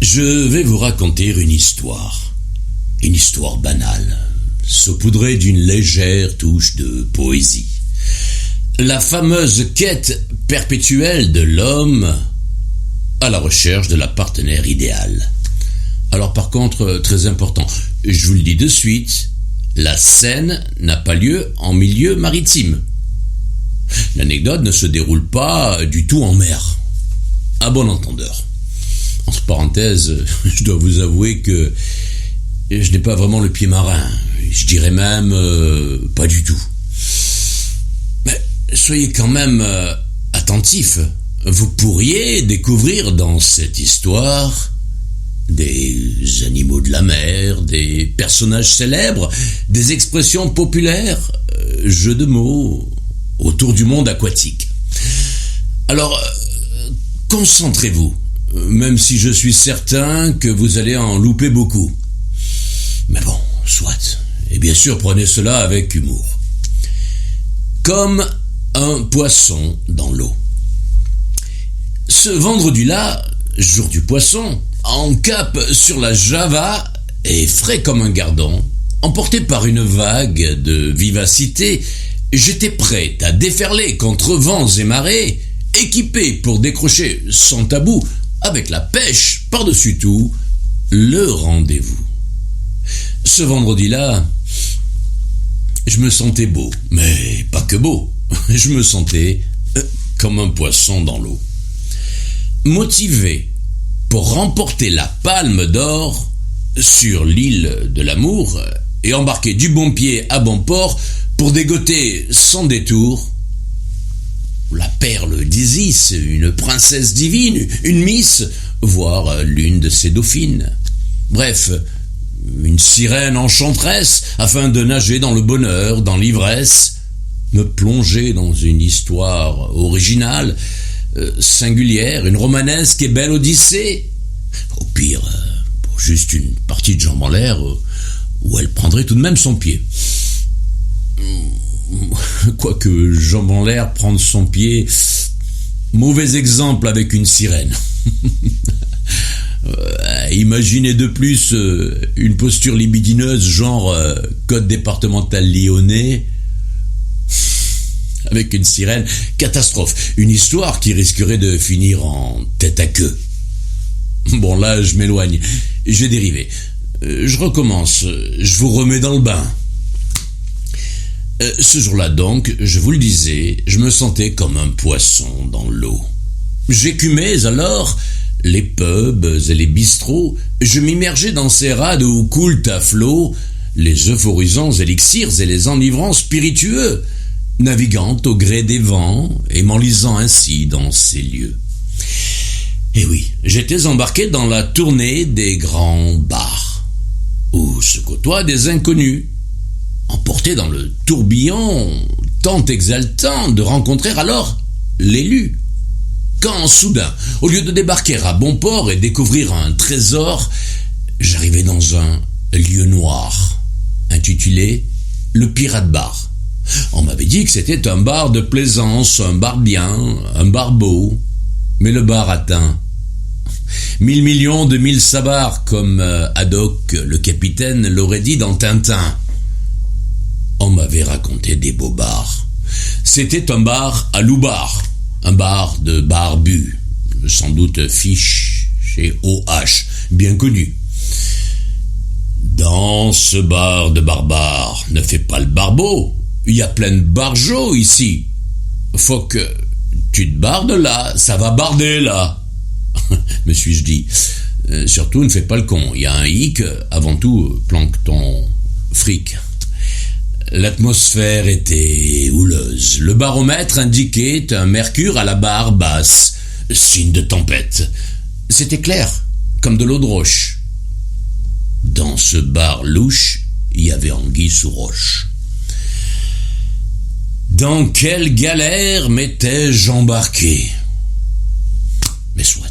Je vais vous raconter une histoire. Une histoire banale, saupoudrée d'une légère touche de poésie. La fameuse quête perpétuelle de l'homme à la recherche de la partenaire idéale. Alors par contre, très important, je vous le dis de suite, la scène n'a pas lieu en milieu maritime. L'anecdote ne se déroule pas du tout en mer. À bon entendeur. Entre parenthèses, je dois vous avouer que je n'ai pas vraiment le pied marin. Je dirais même pas du tout. Mais soyez quand même attentifs. Vous pourriez découvrir dans cette histoire des animaux de la mer, des personnages célèbres, des expressions populaires, jeux de mots autour du monde aquatique. Alors, concentrez-vous, même si je suis certain que vous allez en louper beaucoup. Mais bon, soit. Et bien sûr, prenez cela avec humour. Comme un poisson dans l'eau. Ce vendredi-là, jour du poisson, en cap sur la Java et frais comme un gardon, emporté par une vague de vivacité, j'étais prêt à déferler contre vents et marées, équipé pour décrocher sans tabou, avec la pêche par-dessus tout, le rendez-vous. Ce vendredi-là, je me sentais beau, mais pas que beau, je me sentais comme un poisson dans l'eau. Motivé pour remporter la palme d'or sur l'île de l'amour et embarquer du bon pied à bon port pour dégoter sans détour la perle d'Isis, une princesse divine, une miss, voire l'une de ses dauphines. Bref, une sirène enchanteresse afin de nager dans le bonheur, dans l'ivresse, me plonger dans une histoire originale, singulière, une romanesque et belle odyssée. Au pire, pour juste une partie de jambes en l'air, où elle prendrait tout de même son pied. Quoique jambes en l'air, prendre son pied, mauvais exemple avec une sirène. Imaginez de plus une posture libidineuse genre code départemental lyonnais avec une sirène, catastrophe, une histoire qui risquerait de finir en tête à queue. Bon là je m'éloigne, j'ai dérivé, je recommence, je vous remets dans le bain. Ce jour-là donc, je vous le disais, je me sentais comme un poisson dans l'eau. J'écumais alors les pubs et les bistrots, je m'immergeais dans ces rades où coulent à flot les euphorisants élixirs et les enivrants spiritueux, naviguant au gré des vents et m'enlisant ainsi dans ces lieux. Et oui, j'étais embarqué dans la tournée des grands bars, où se côtoient des inconnus, emporté dans le tourbillon tant exaltant de rencontrer alors l'élu. Quand soudain, au lieu de débarquer à bon port et découvrir un trésor, j'arrivais dans un lieu noir, intitulé le Pirate Bar. On m'avait dit que c'était un bar de plaisance, un bar bien, un bar beau, mais le bar atteint 1000 millions de 1000 sabars, comme Haddock, le capitaine, l'aurait dit dans Tintin. On m'avait raconté des beaux bars. C'était un bar à loubar, un bar de barbus, sans doute fiche chez OH, bien connu. Dans ce bar de barbares, ne fais pas le barbeau, il y a plein de barjots ici. Faut que tu te bardes là, ça va barder là, me suis-je dit. Surtout ne fais pas le con, il y a un hic, avant tout plancton fric. L'atmosphère était houleuse. Le baromètre indiquait un mercure à la barre basse, signe de tempête. C'était clair, comme de l'eau de roche. Dans ce bar louche, il y avait anguille sous roche. Dans quelle galère m'étais-je embarqué? Mais soit.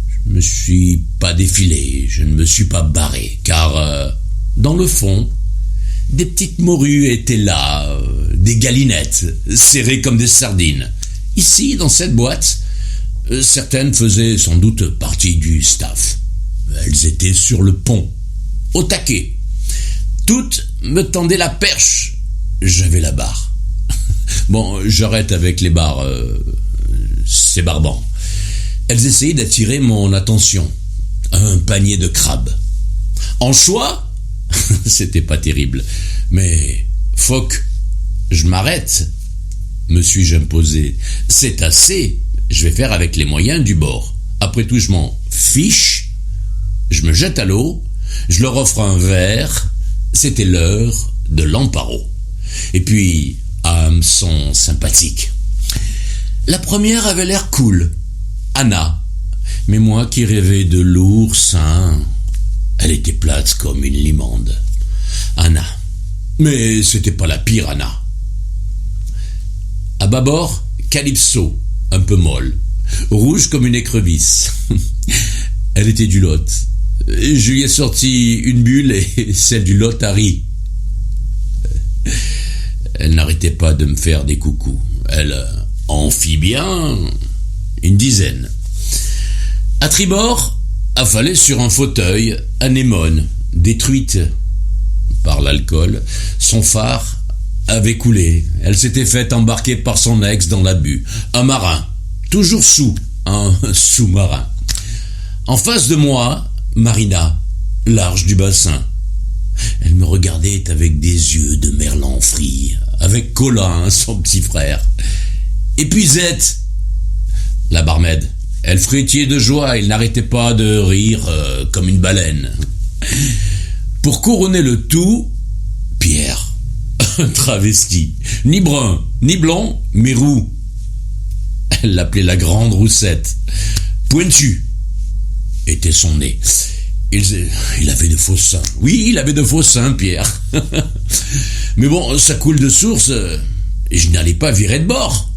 Je ne me suis pas défilé, je ne me suis pas barré, car dans le fond, des petites morues étaient là, des galinettes, serrées comme des sardines. Ici, dans cette boîte, Certaines faisaient sans doute partie du staff. Elles étaient sur le pont, au taquet. Toutes me tendaient la perche. J'avais la barre. Bon, j'arrête avec les barres. C'est barbant. Elles essayaient d'attirer mon attention. Un panier de crabes. En choix, c'était pas terrible. Mais, phoque, je m'arrête, me suis-je imposé. C'est assez, je vais faire avec les moyens du bord. Après tout, je m'en fiche. Je me jette à l'eau, je leur offre un verre. C'était l'heure de l'emparo. Et puis, hameçon sympathique. La première avait l'air cool, Anna. Mais moi qui rêvais de l'ours, elle était plate comme une limande. Anna. Mais c'était pas la pire Anna. À bâbord, Calypso, un peu molle, rouge comme une écrevisse. Elle était du Lot. Je lui ai sorti une bulle et celle du Lot a ri. Elle n'arrêtait pas de me faire des coucous. Elle en fit bien une dizaine. À tribord, affalée sur un fauteuil, anémone, détruite par l'alcool, son phare avait coulé. Elle s'était faite embarquer par son ex dans l'abus. Un marin, toujours un sous-marin. En face de moi, Marina, large du bassin. Elle me regardait avec des yeux de merlan frit, avec Colin, son petit frère. Et puis Zette, la barmaid. Elle frétillait de joie, il n'arrêtait pas de rire comme une baleine. Pour couronner le tout, Pierre, un travesti, ni brun, ni blond, mais roux. Elle l'appelait la grande roussette. Pointu était son nez. Il avait de faux seins. Oui, il avait de faux seins, Pierre. Mais bon, ça coule de source, et je n'allais pas virer de bord.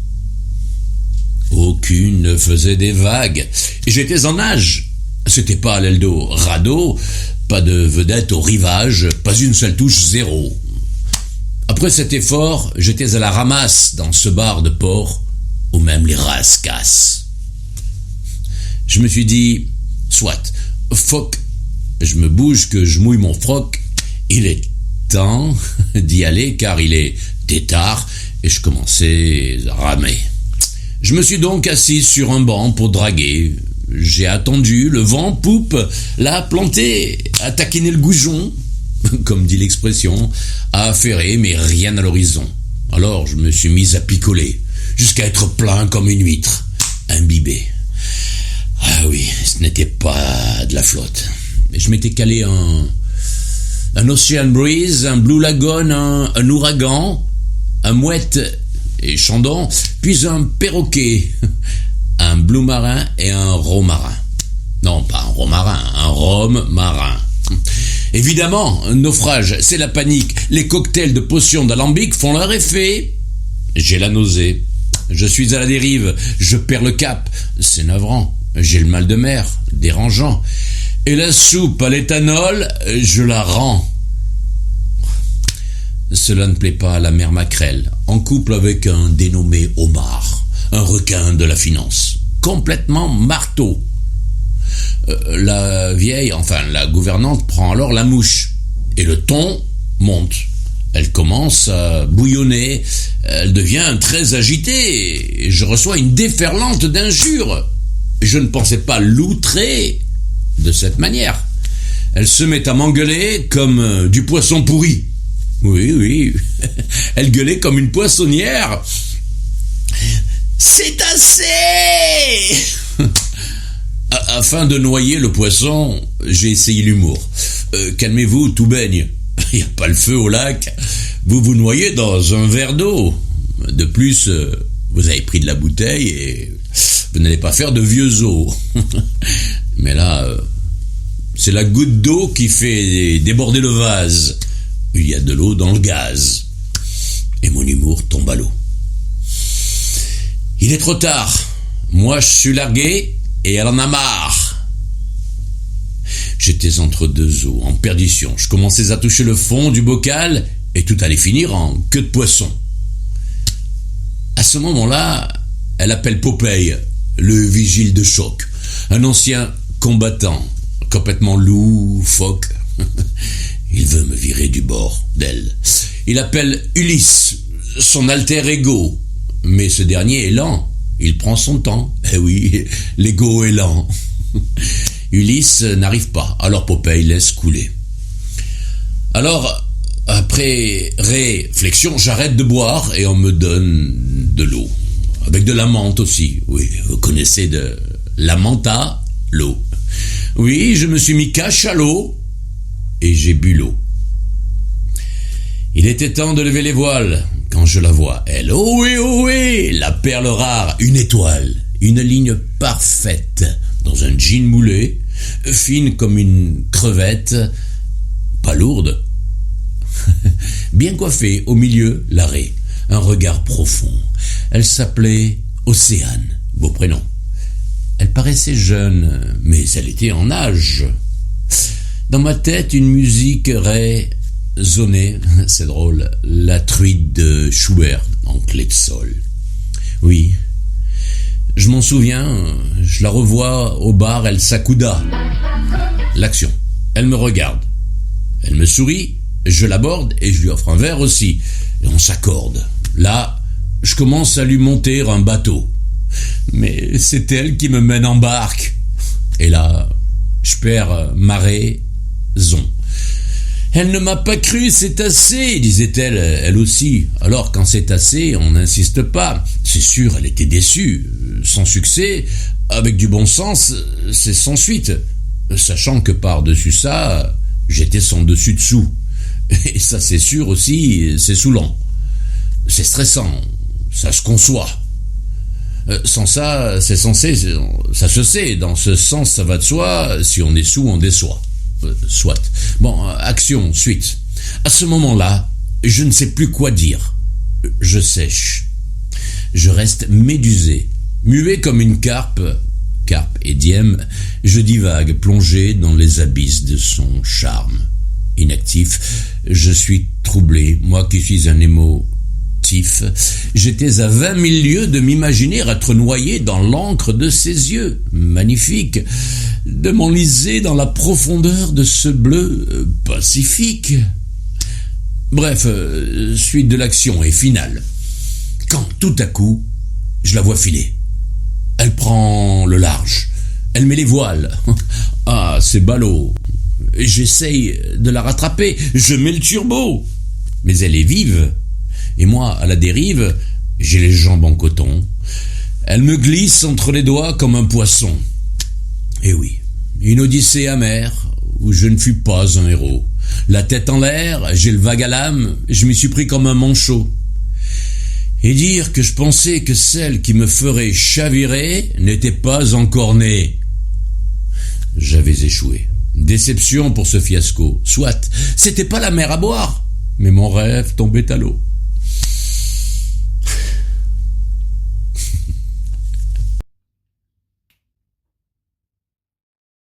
Aucune ne faisait des vagues. Et j'étais en nage. C'était pas à l'aile d'eau. Radeau, pas de vedette au rivage, pas une seule touche, zéro. Après cet effort, j'étais à la ramasse dans ce bar de port où même les rats se cassent. Je me suis dit, soit, phoque, je me bouge que je mouille mon froc. Il est temps d'y aller car il était tard et je commençais à ramer. Je me suis donc assis sur un banc pour draguer. J'ai attendu, le vent poupe l'a planté, a taquiné le goujon, comme dit l'expression, a affairé, mais rien à l'horizon. Alors je me suis mis à picoler, jusqu'à être plein comme une huître, imbibé. Ah oui, ce n'était pas de la flotte. Je m'étais calé un Ocean Breeze, un Blue Lagoon, un ouragan, un mouette et Chandon, puis un perroquet, un blue marin et un romarin. Non, pas un romarin, un rhum marin. Évidemment, naufrage, c'est la panique. Les cocktails de potions d'alambic font leur effet. J'ai la nausée. Je suis à la dérive. Je perds le cap. C'est navrant. J'ai le mal de mer, dérangeant. Et la soupe à l'éthanol, je la rends. Cela ne plaît pas à la mère Maquerelle, en couple avec un dénommé Omar, un requin de la finance, complètement marteau. La vieille, enfin la gouvernante, prend alors la mouche, et le ton monte. Elle commence à bouillonner, elle devient très agitée, et je reçois une déferlante d'injures. Je ne pensais pas l'outrer de cette manière. Elle se met à m'engueuler comme du poisson pourri. Oui, elle gueulait comme une poissonnière. C'est assez! Afin de noyer le poisson, j'ai essayé l'humour. Calmez-vous, tout baigne. Il n'y a pas le feu au lac. Vous vous noyez dans un verre d'eau. De plus, vous avez pris de la bouteille et vous n'allez pas faire de vieux os. Mais là, c'est la goutte d'eau qui fait déborder le vase. Il y a de l'eau dans le gaz. Et mon humour tombe à l'eau. Il est trop tard. Moi, je suis largué et elle en a marre. J'étais entre deux eaux, en perdition. Je commençais à toucher le fond du bocal et tout allait finir en queue de poisson. À ce moment-là, elle appelle Popeye, le vigile de choc, un ancien combattant, complètement loufoque. Il veut me virer du bord d'elle. Il appelle Ulysse, son alter ego, mais ce dernier est lent. Il prend son temps. Eh oui, l'ego est lent. Ulysse n'arrive pas, alors Popeye laisse couler. Alors, après réflexion, j'arrête de boire et on me donne de l'eau. Avec de la menthe aussi. Oui, vous connaissez de la mentha, l'eau. Oui, je me suis mis cache à l'eau et j'ai bu l'eau. Il était temps de lever les voiles quand je la vois, elle. Oh oui, la perle rare, une étoile, une ligne parfaite dans un jean moulé, fine comme une crevette, pas lourde, bien coiffée, au milieu, l'arrêt, un regard profond. Elle s'appelait Océane, beau prénom. Elle paraissait jeune, mais elle était en âge. Dans ma tête, une musique résonnait, c'est drôle, la truite de Schubert en clé de sol. Oui, je m'en souviens, je la revois au bar, elle s'accouda. L'action, elle me regarde, elle me sourit, je l'aborde et je lui offre un verre aussi. Et on s'accorde. Là, je commence à lui monter un bateau. Mais c'est elle qui me mène en barque. Et là, je perds ma raison. Elle ne m'a pas cru, c'est assez, disait-elle, elle aussi. Alors, quand c'est assez, on n'insiste pas. C'est sûr, elle était déçue. Sans succès, avec du bon sens, c'est sans suite. Sachant que par-dessus ça, j'étais son dessus-dessous. Et ça, c'est sûr aussi, c'est saoulant. C'est stressant, ça se conçoit. Sans ça, c'est censé, ça se sait, dans ce sens, ça va de soi, si on est sous, on déçoit. Soit. Bon, action, suite. À ce moment-là, je ne sais plus quoi dire. Je sèche. Je reste médusé, muet comme une carpe et diem, je divague, plongé dans les abysses de son charme. Inactif, je suis troublé, moi qui suis un émotif. J'étais à 20 000 lieues de m'imaginer être noyé dans l'encre de ses yeux, magnifique, de m'enliser dans la profondeur de ce bleu pacifique. Bref, suite de l'action est finale. Quand, tout à coup, je la vois filer. Elle prend le large, elle met les voiles. Ah, c'est ballot. J'essaye de la rattraper, je mets le turbo. Mais elle est vive. Et moi, à la dérive, j'ai les jambes en coton. Elle me glisse entre les doigts comme un poisson. Et oui, une odyssée amère, où je ne fus pas un héros. La tête en l'air, j'ai le vague à l'âme, je m'y suis pris comme un manchot. Et dire que je pensais que celle qui me ferait chavirer n'était pas encore née. J'avais échoué. Déception pour ce fiasco. Soit, c'était pas la mer à boire, mais mon rêve tombait à l'eau.